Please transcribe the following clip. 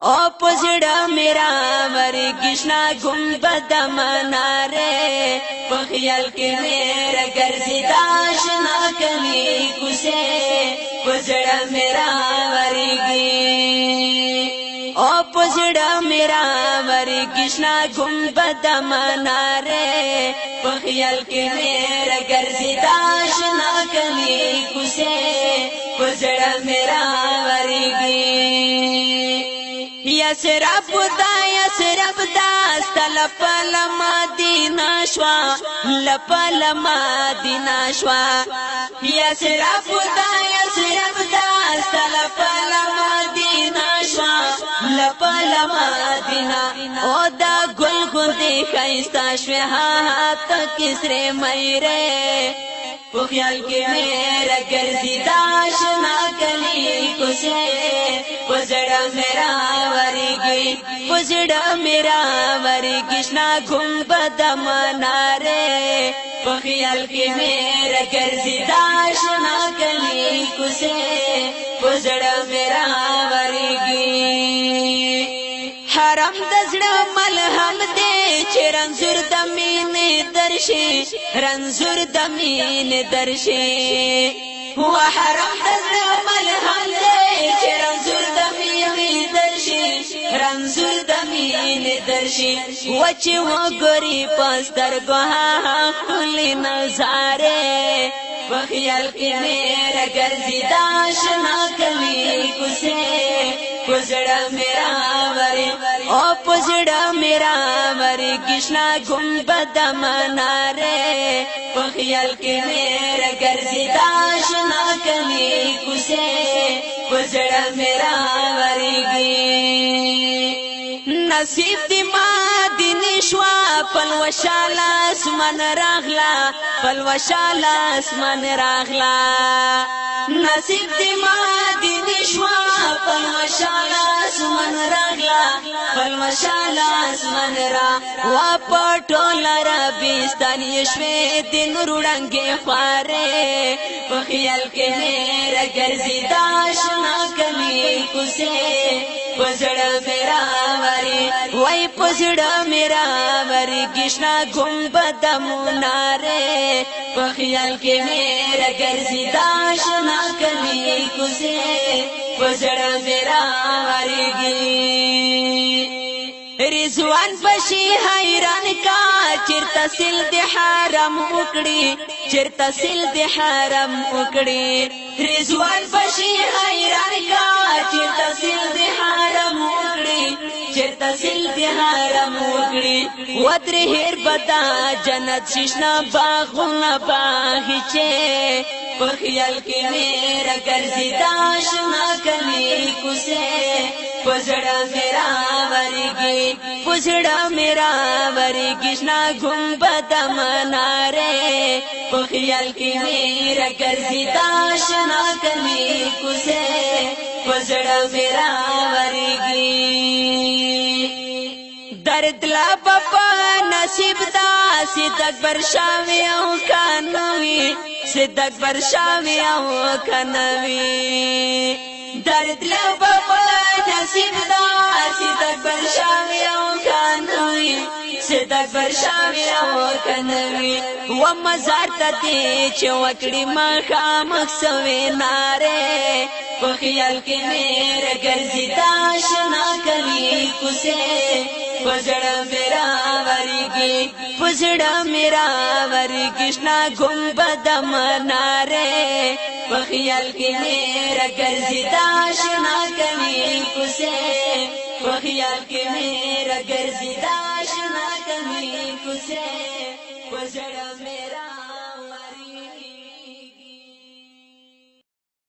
او پزړه میرا وری کشنا گنبد مناره په خیال کې میرا ګرځي داشنا کلی کوسه پزړه میرا وریږي او پزړه میرا وری کشنا گنبد مناره په خیال کې میرا ګرځي داشنا کلی کوسه پزړه میرا وریږي یا سراب دا استلپ لمدینہ شوا لپل مدینہ شوا یا سراب دا استلپ لمدینہ شوا لپل مدینہ او دا گل گندی خیستا شوی ہاتھ کسرے میرے په خیال کې میرا ګرځي داشنا کلی کوسه پزړه میرا وریږي پزړه میرا وریږي شنا گنبد مناره په خیال کې میرا ګرځي داشنا کلی کوسه پزړه میرا وریږي حرم دزړه ملهم دې چې رنزور د مینې درشي رنزور د مینې درشي هو حرم دزړه ملهم دې چې رنزور د مینې درشي رنزور د مینې درشي وچې وګوري پستر ګوها خپلې نظاره په خیال کې میرا ګرځي داشنا کلی کوسه پزړه میرا وری او پزړه میرا وری کشنا گنبد مناره په خیال کې میرا ګرځي داشنا کلی کوسه پزړه میرا وریږي نصیب دی مدینه شوا پلوشاله اسمان راغلا پلوشاله اسمان راغلا نصیب دی مدینه شوا پلوشاله اسمان راغلا پلوشاله اسمان را وا پټول ربستان یشوي دین روړنګي خواره په خیال کې میرا ګرځي داشنا کلی کوسه پزړه میرا وری وای پزړه میرا وری کشنا گنبد مناره په خیال کې میرا ګرځي داشنا کلی کوسه پزړه میرا وریږي رضوان بشي حیران کا چرته سل د حرم وکړي چرته سل د حرم وکړي رضوان بشي حیران کا چرته سل د حرم وکړي چرته سل د حرم وکړي ودر هر بدا جنت ششنا باغونه باغچه په خیال کې میرا ګرځي داشنا کلی کوسه پزړه میرا وریږي پزړه میرا وریږي شنا گنبد مناره په خیال کې میرا ګرځي داشنا کلی کوسه پزړه میرا وریږي درد لا بابا نصیب دا صدق برشاوی او کانوی صدق برشاوی او کانوی درد لا بابا نصیب دا صدق برشاوی او کانوی صدق برشاوی او کانوی و مزار ته چې وکړي ما خامخ سوي ناره په خیال کې میرا ګرځي داشنا کلی کوسه پزړه میرا وریږي پزړه میرا وریږي شنا گنبد مناره په خیال کې میرا ګرځي داشنا کلی کوسه په خیال کې میرا ګرځي داشنا کلی کوسه پزړه